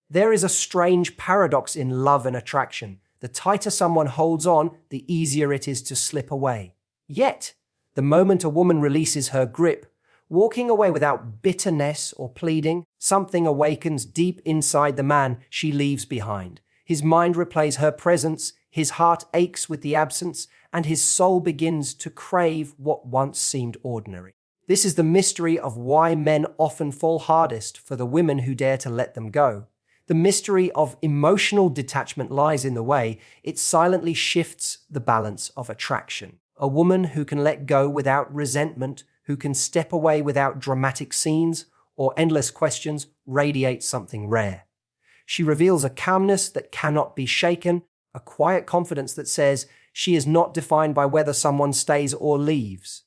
There is a strange paradox in love and attraction. The tighter someone holds on, the easier it is to slip away. Yet, the moment a woman releases her grip, walking away without bitterness or pleading, something awakens deep inside the man she leaves behind. His mind replays her presence, his heart aches with the absence, and his soul begins to crave what once seemed ordinary. This is the mystery of why men often fall hardest for the women who dare to let them go. The mystery of emotional detachment lies in the way it silently shifts the balance of attraction. A woman who can let go without resentment, who can step away without dramatic scenes or endless questions, radiates something rare. She reveals a calmness that cannot be shaken, a quiet confidence that says she is not defined by whether someone stays or leaves.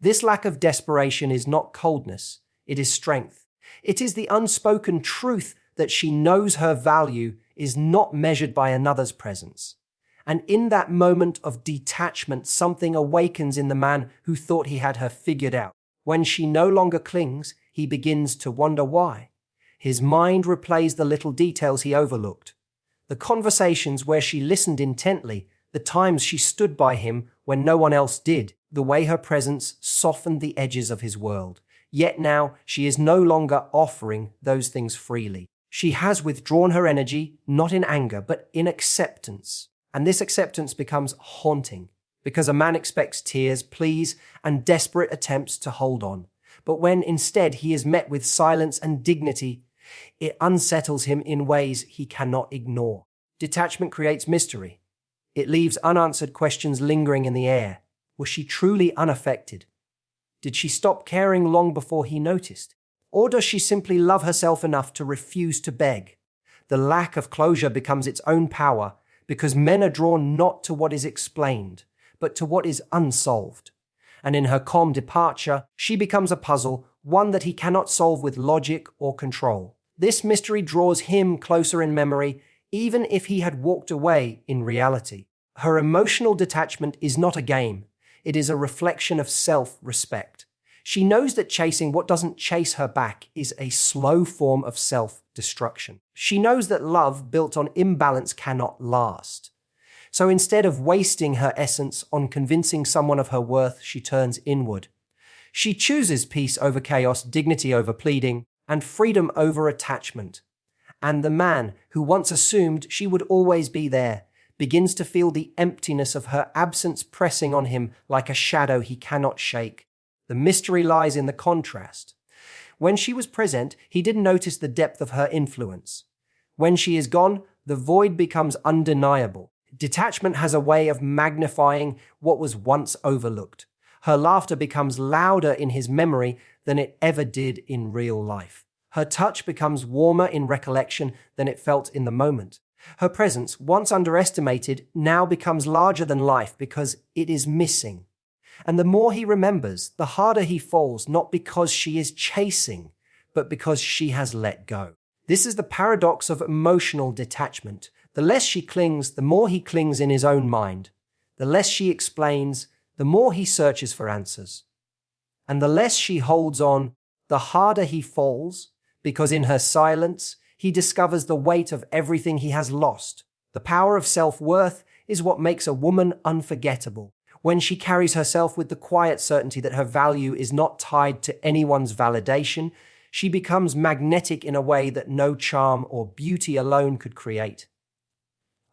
This lack of desperation is not coldness, it is strength. It is the unspoken truth that she knows her value is not measured by another's presence. And in that moment of detachment, something awakens in the man who thought he had her figured out. When she no longer clings, he begins to wonder why. His mind replays the little details he overlooked. The conversations where she listened intently, the times she stood by him when no one else did, the way her presence softened the edges of his world. Yet now she is no longer offering those things freely. She has withdrawn her energy, not in anger, but in acceptance. And this acceptance becomes haunting, because a man expects tears, pleas, and desperate attempts to hold on. But when instead he is met with silence and dignity, it unsettles him in ways he cannot ignore. Detachment creates mystery. It leaves unanswered questions lingering in the air. Was she truly unaffected? Did she stop caring long before he noticed? Or does she simply love herself enough to refuse to beg? The lack of closure becomes its own power, because men are drawn not to what is explained, but to what is unsolved. And in her calm departure, she becomes a puzzle, one that he cannot solve with logic or control. This mystery draws him closer in memory, even if he had walked away in reality. Her emotional detachment is not a game. It is a reflection of self-respect. She knows that chasing what doesn't chase her back is a slow form of self-destruction. She knows that love built on imbalance cannot last. So instead of wasting her essence on convincing someone of her worth, she turns inward. She chooses peace over chaos, dignity over pleading, and freedom over attachment. And the man who once assumed she would always be there begins to feel the emptiness of her absence pressing on him like a shadow he cannot shake. The mystery lies in the contrast. When she was present, he didn't notice the depth of her influence. When she is gone, the void becomes undeniable. Detachment has a way of magnifying what was once overlooked. Her laughter becomes louder in his memory than it ever did in real life. Her touch becomes warmer in recollection than it felt in the moment. Her presence, once underestimated, now becomes larger than life because it is missing. And the more he remembers, the harder he falls, not because she is chasing, but because she has let go. This is the paradox of emotional detachment. The less she clings, the more he clings in his own mind. The less she explains, the more he searches for answers. And the less she holds on, the harder he falls, because in her silence, he discovers the weight of everything he has lost. The power of self-worth is what makes a woman unforgettable. When she carries herself with the quiet certainty that her value is not tied to anyone's validation, she becomes magnetic in a way that no charm or beauty alone could create.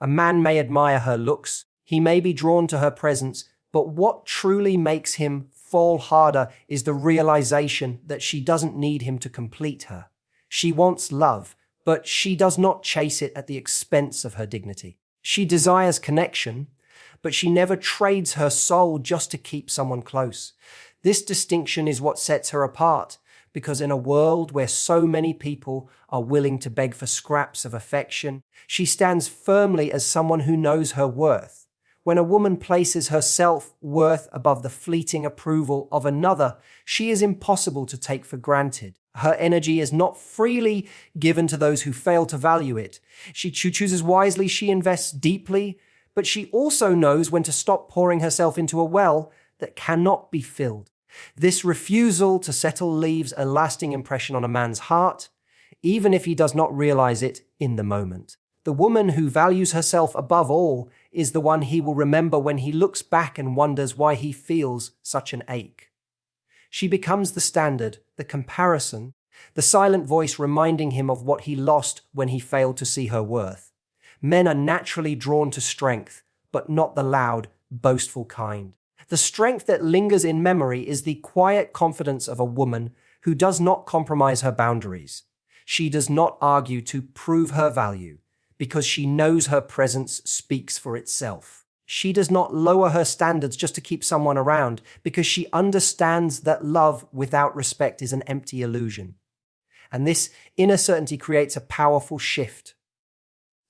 A man may admire her looks, he may be drawn to her presence, but what truly makes him fall harder is the realization that she doesn't need him to complete her. She wants love, but she does not chase it at the expense of her dignity. She desires connection, but she never trades her soul just to keep someone close. This distinction is what sets her apart, because in a world where so many people are willing to beg for scraps of affection, she stands firmly as someone who knows her worth. When a woman places her self-worth above the fleeting approval of another, she is impossible to take for granted. Her energy is not freely given to those who fail to value it. She chooses wisely, she invests deeply, but she also knows when to stop pouring herself into a well that cannot be filled. This refusal to settle leaves a lasting impression on a man's heart, even if he does not realize it in the moment. The woman who values herself above all is the one he will remember when he looks back and wonders why he feels such an ache. She becomes the standard, the comparison, the silent voice reminding him of what he lost when he failed to see her worth. Men are naturally drawn to strength, but not the loud, boastful kind. The strength that lingers in memory is the quiet confidence of a woman who does not compromise her boundaries. She does not argue to prove her value, because she knows her presence speaks for itself. She does not lower her standards just to keep someone around, because she understands that love without respect is an empty illusion. And this inner certainty creates a powerful shift.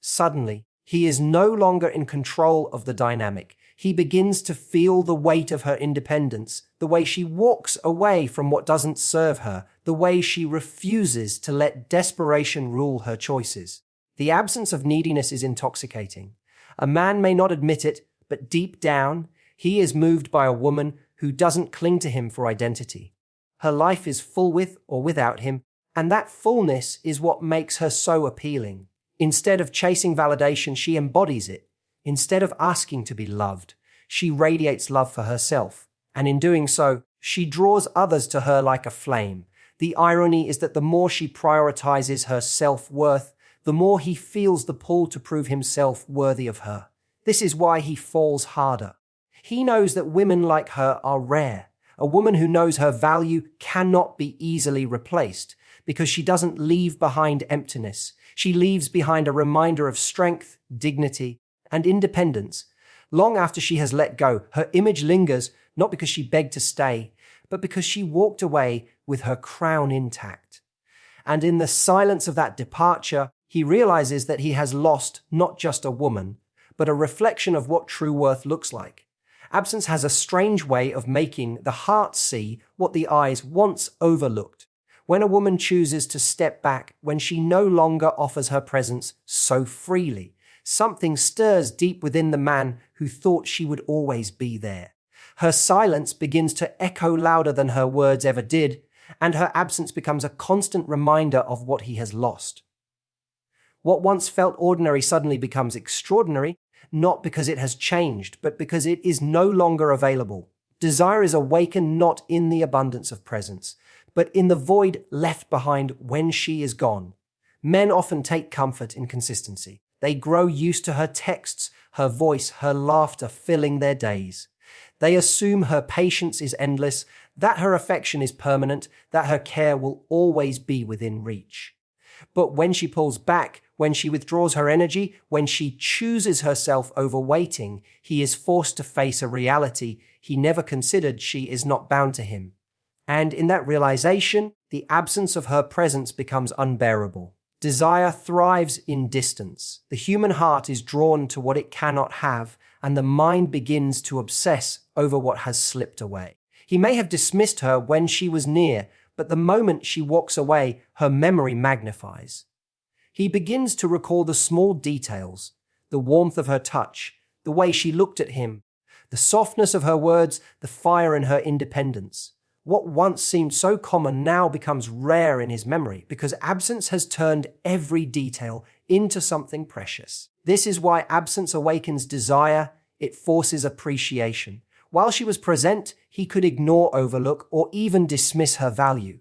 Suddenly, he is no longer in control of the dynamic. He begins to feel the weight of her independence, the way she walks away from what doesn't serve her, the way she refuses to let desperation rule her choices. The absence of neediness is intoxicating. A man may not admit it, but deep down, he is moved by a woman who doesn't cling to him for identity. Her life is full with or without him, and that fullness is what makes her so appealing. Instead of chasing validation, she embodies it. Instead of asking to be loved, she radiates love for herself. And in doing so, she draws others to her like a flame. The irony is that the more she prioritizes her self-worth, the more he feels the pull to prove himself worthy of her. This is why he falls harder. He knows that women like her are rare. A woman who knows her value cannot be easily replaced, because she doesn't leave behind emptiness. She leaves behind a reminder of strength, dignity, and independence. Long after she has let go, her image lingers, not because she begged to stay, but because she walked away with her crown intact. And in the silence of that departure, he realizes that he has lost not just a woman, but a reflection of what true worth looks like. Absence has a strange way of making the heart see what the eyes once overlooked. When a woman chooses to step back, when she no longer offers her presence so freely, something stirs deep within the man who thought she would always be there. Her silence begins to echo louder than her words ever did, and her absence becomes a constant reminder of what he has lost. What once felt ordinary suddenly becomes extraordinary, not because it has changed, but because it is no longer available. Desire is awakened not in the abundance of presence, but in the void left behind when she is gone. Men often take comfort in consistency. They grow used to her texts, her voice, her laughter filling their days. They assume her patience is endless, that her affection is permanent, that her care will always be within reach. But when she pulls back, when she withdraws her energy, when she chooses herself over waiting, he is forced to face a reality he never considered. She is not bound to him. And in that realization, the absence of her presence becomes unbearable. Desire thrives in distance. The human heart is drawn to what it cannot have, and the mind begins to obsess over what has slipped away. He may have dismissed her when she was near, but the moment she walks away, her memory magnifies. He begins to recall the small details, the warmth of her touch, the way she looked at him, the softness of her words, the fire in her independence. What once seemed so common now becomes rare in his memory because absence has turned every detail into something precious. This is why absence awakens desire, it forces appreciation. While she was present, he could ignore, overlook, or even dismiss her value.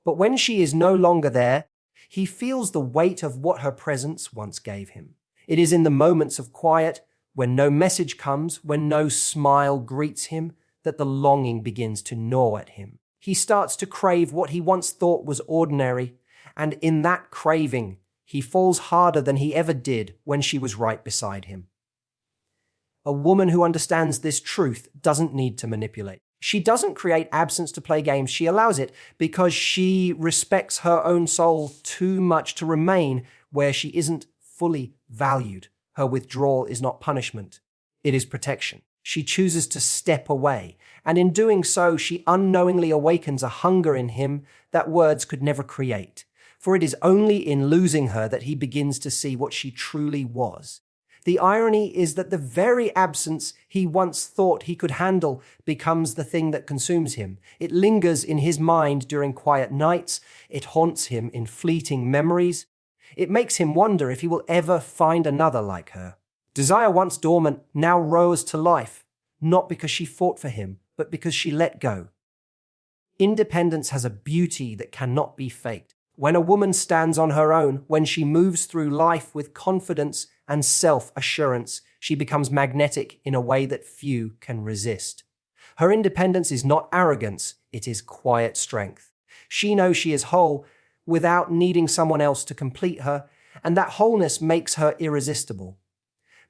But when she is no longer there, he feels the weight of what her presence once gave him. It is in the moments of quiet, when no message comes, when no smile greets him, that the longing begins to gnaw at him. He starts to crave what he once thought was ordinary, and in that craving, he falls harder than he ever did when she was right beside him. A woman who understands this truth doesn't need to manipulate. She doesn't create absence to play games. She allows it because she respects her own soul too much to remain where she isn't fully valued. Her withdrawal is not punishment. It is protection. She chooses to step away, and in doing so, she unknowingly awakens a hunger in him that words could never create. For it is only in losing her that he begins to see what she truly was. The irony is that the very absence he once thought he could handle becomes the thing that consumes him. It lingers in his mind during quiet nights. It haunts him in fleeting memories. It makes him wonder if he will ever find another like her. Desire once dormant now rose to life, not because she fought for him, but because she let go. Independence has a beauty that cannot be faked. When a woman stands on her own, when she moves through life with confidence and self-assurance, she becomes magnetic in a way that few can resist. Her independence is not arrogance, it is quiet strength. She knows she is whole without needing someone else to complete her, and that wholeness makes her irresistible.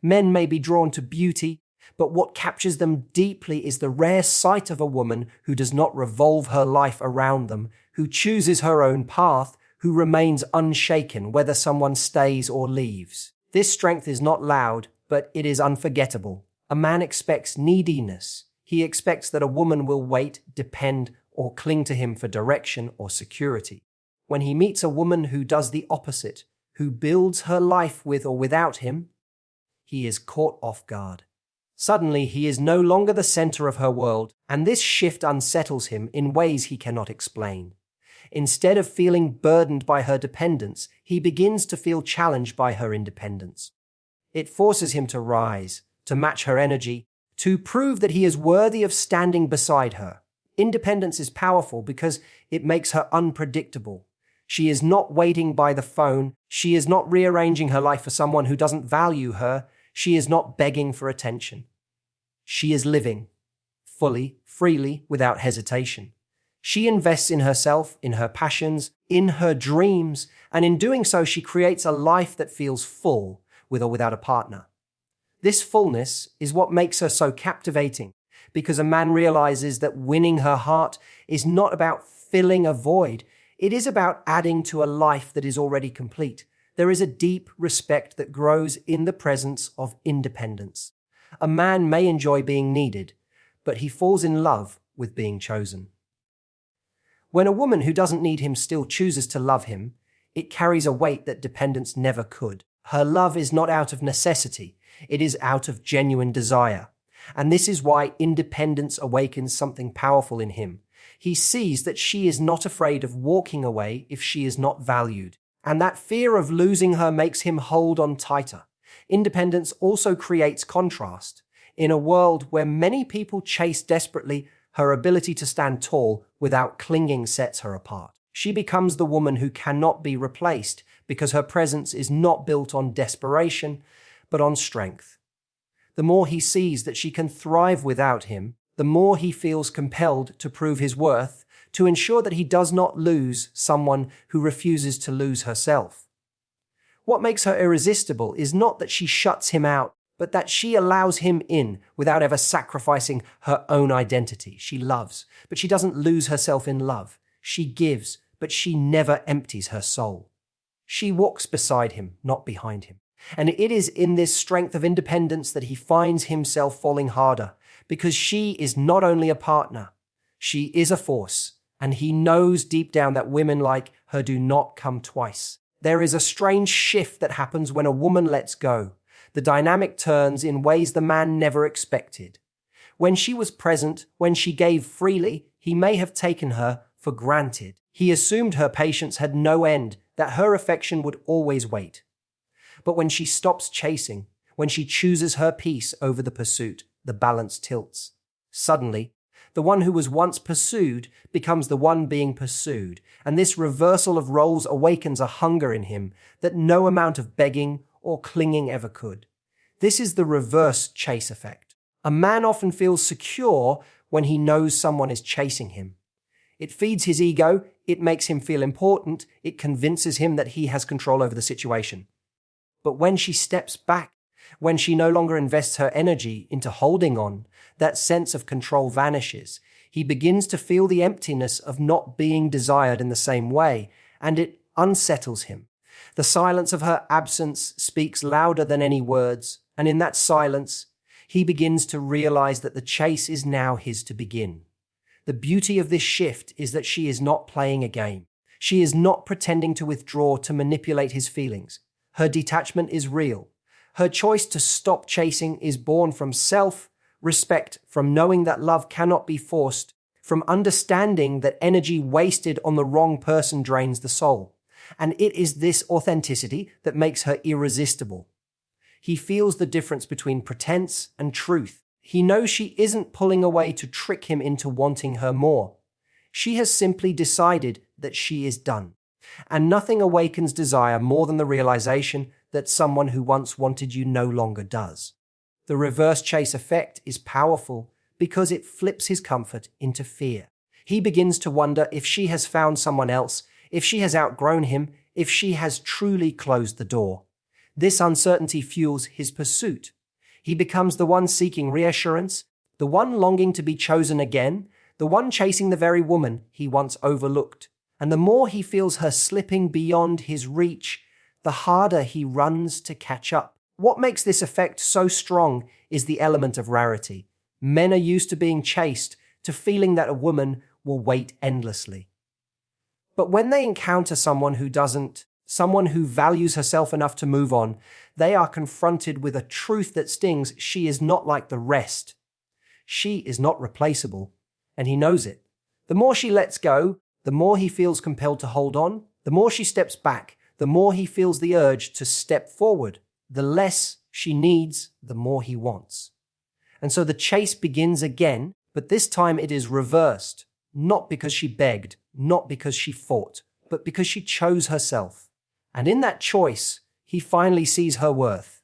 Men may be drawn to beauty, but what captures them deeply is the rare sight of a woman who does not revolve her life around them, who chooses her own path, who remains unshaken whether someone stays or leaves. This strength is not loud, but it is unforgettable. A man expects neediness. He expects that a woman will wait, depend, or cling to him for direction or security. When he meets a woman who does the opposite, who builds her life with or without him, he is caught off guard. Suddenly, he is no longer the center of her world, and this shift unsettles him in ways he cannot explain. Instead of feeling burdened by her dependence, he begins to feel challenged by her independence. It forces him to rise, to match her energy, to prove that he is worthy of standing beside her. Independence is powerful because it makes her unpredictable. She is not waiting by the phone. She is not rearranging her life for someone who doesn't value her. She is not begging for attention. She is living, fully, freely, without hesitation. She invests in herself, in her passions, in her dreams, and in doing so she creates a life that feels full, with or without a partner. This fullness is what makes her so captivating, because a man realizes that winning her heart is not about filling a void, it is about adding to a life that is already complete. There is a deep respect that grows in the presence of independence. A man may enjoy being needed, but he falls in love with being chosen. When a woman who doesn't need him still chooses to love him, it carries a weight that dependence never could. Her love is not out of necessity, it is out of genuine desire. And this is why independence awakens something powerful in him. He sees that she is not afraid of walking away if she is not valued. And that fear of losing her makes him hold on tighter. Independence also creates contrast. In a world where many people chase desperately, her ability to stand tall without clinging sets her apart. She becomes the woman who cannot be replaced because her presence is not built on desperation, but on strength. The more he sees that she can thrive without him, the more he feels compelled to prove his worth, to ensure that he does not lose someone who refuses to lose herself. What makes her irresistible is not that she shuts him out, but that she allows him in without ever sacrificing her own identity. She loves, but she doesn't lose herself in love. She gives, but she never empties her soul. She walks beside him, not behind him. And it is in this strength of independence that he finds himself falling harder, because she is not only a partner, she is a force, and he knows deep down that women like her do not come twice. There is a strange shift that happens when a woman lets go. The dynamic turns in ways the man never expected. When she was present, when she gave freely, he may have taken her for granted. He assumed her patience had no end, that her affection would always wait. But when she stops chasing, when she chooses her peace over the pursuit, the balance tilts. Suddenly, the one who was once pursued becomes the one being pursued, and this reversal of roles awakens a hunger in him that no amount of begging or clinging ever could. This is the reverse chase effect. A man often feels secure when he knows someone is chasing him. It feeds his ego, it makes him feel important, it convinces him that he has control over the situation. But when she steps back, when she no longer invests her energy into holding on, that sense of control vanishes. He begins to feel the emptiness of not being desired in the same way, and it unsettles him. The silence of her absence speaks louder than any words, and in that silence, he begins to realize that the chase is now his to begin. The beauty of this shift is that she is not playing a game. She is not pretending to withdraw to manipulate his feelings. Her detachment is real. Her choice to stop chasing is born from self-respect, from knowing that love cannot be forced, from understanding that energy wasted on the wrong person drains the soul. And it is this authenticity that makes her irresistible. He feels the difference between pretense and truth. He knows she isn't pulling away to trick him into wanting her more. She has simply decided that she is done. And nothing awakens desire more than the realization that someone who once wanted you no longer does. The reverse chase effect is powerful because it flips his comfort into fear. He begins to wonder if she has found someone else, if she has outgrown him, if she has truly closed the door. This uncertainty fuels his pursuit. He becomes the one seeking reassurance, the one longing to be chosen again, the one chasing the very woman he once overlooked. And the more he feels her slipping beyond his reach, the harder he runs to catch up. What makes this effect so strong is the element of rarity. Men are used to being chased, to feeling that a woman will wait endlessly. But when they encounter someone who doesn't, someone who values herself enough to move on, they are confronted with a truth that stings. She is not like the rest. She is not replaceable, and he knows it. The more she lets go, the more he feels compelled to hold on. The more she steps back, the more he feels the urge to step forward. The less she needs, the more he wants. And so the chase begins again, but this time it is reversed. Not because she begged, not because she fought, but because she chose herself. And in that choice, he finally sees her worth.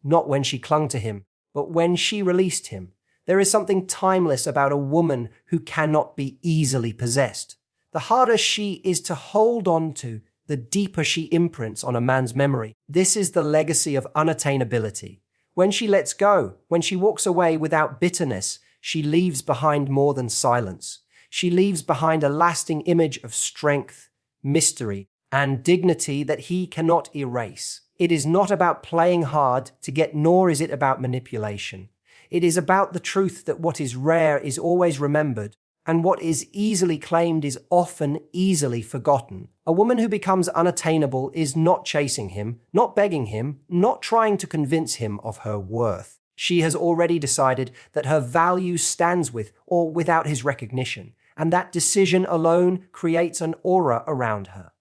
Not when she clung to him, but when she released him. There is something timeless about a woman who cannot be easily possessed. The harder she is to hold on to, the deeper she imprints on a man's memory. This is the legacy of unattainability. When she lets go, when she walks away without bitterness, she leaves behind more than silence. She leaves behind a lasting image of strength, mystery, and dignity that he cannot erase. It is not about playing hard to get, nor is it about manipulation. It is about the truth that what is rare is always remembered, and what is easily claimed is often easily forgotten. A woman who becomes unattainable is not chasing him, not begging him, not trying to convince him of her worth. She has already decided that her value stands with or without his recognition, and that decision alone creates an aura around her.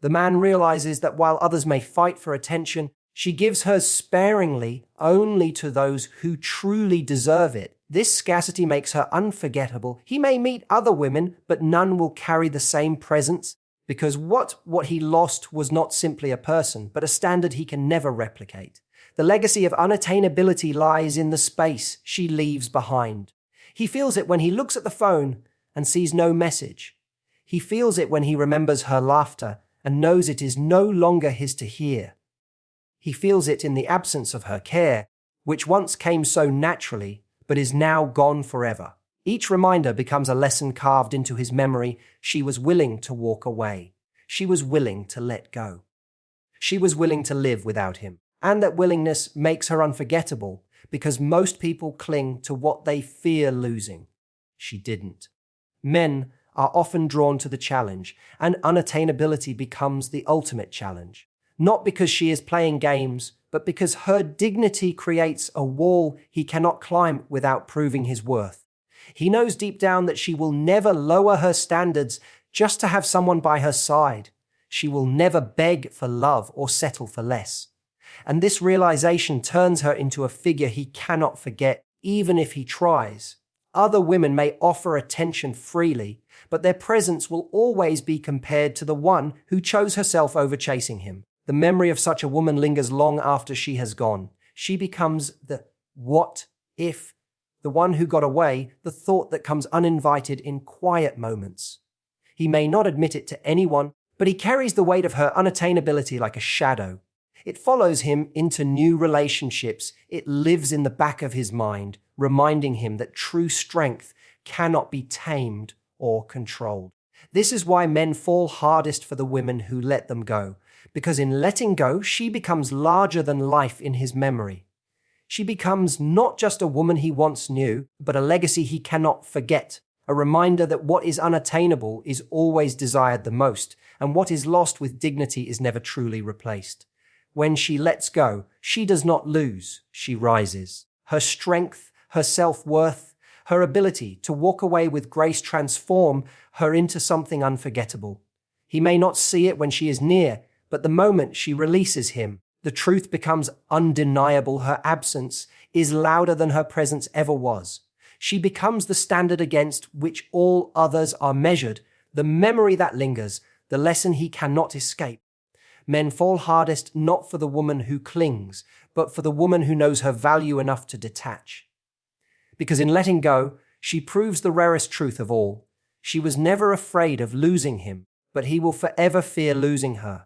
The man realizes that while others may fight for attention, she gives hers sparingly only to those who truly deserve it. This scarcity makes her unforgettable. He may meet other women, but none will carry the same presence, because what he lost was not simply a person, but a standard he can never replicate. The legacy of unattainability lies in the space she leaves behind. He feels it when he looks at the phone and sees no message. He feels it when he remembers her laughter and knows it is no longer his to hear. He feels it in the absence of her care, which once came so naturally, but is now gone forever. Each reminder becomes a lesson carved into his memory. She was willing to walk away. She was willing to let go. She was willing to live without him. And that willingness makes her unforgettable, because most people cling to what they fear losing. She didn't. Men are often drawn to the challenge, and unattainability becomes the ultimate challenge. Not because she is playing games, but because her dignity creates a wall he cannot climb without proving his worth. He knows deep down that she will never lower her standards just to have someone by her side. She will never beg for love or settle for less. And this realization turns her into a figure he cannot forget, even if he tries. Other women may offer attention freely, but their presence will always be compared to the one who chose herself over chasing him. The memory of such a woman lingers long after she has gone. She becomes the what if, the one who got away, the thought that comes uninvited in quiet moments. He may not admit it to anyone, but he carries the weight of her unattainability like a shadow. It follows him into new relationships. It lives in the back of his mind, reminding him that true strength cannot be tamed or controlled. This is why men fall hardest for the women who let them go, because in letting go, she becomes larger than life in his memory. She becomes not just a woman he once knew, but a legacy he cannot forget, a reminder that what is unattainable is always desired the most, and what is lost with dignity is never truly replaced. When she lets go, she does not lose, she rises. Her strength, her self-worth, her ability to walk away with grace transform her into something unforgettable. He may not see it when she is near, but the moment she releases him, the truth becomes undeniable. Her absence is louder than her presence ever was. She becomes the standard against which all others are measured, the memory that lingers, the lesson he cannot escape. Men fall hardest not for the woman who clings, but for the woman who knows her value enough to detach. Because in letting go, she proves the rarest truth of all. She was never afraid of losing him, but he will forever fear losing her.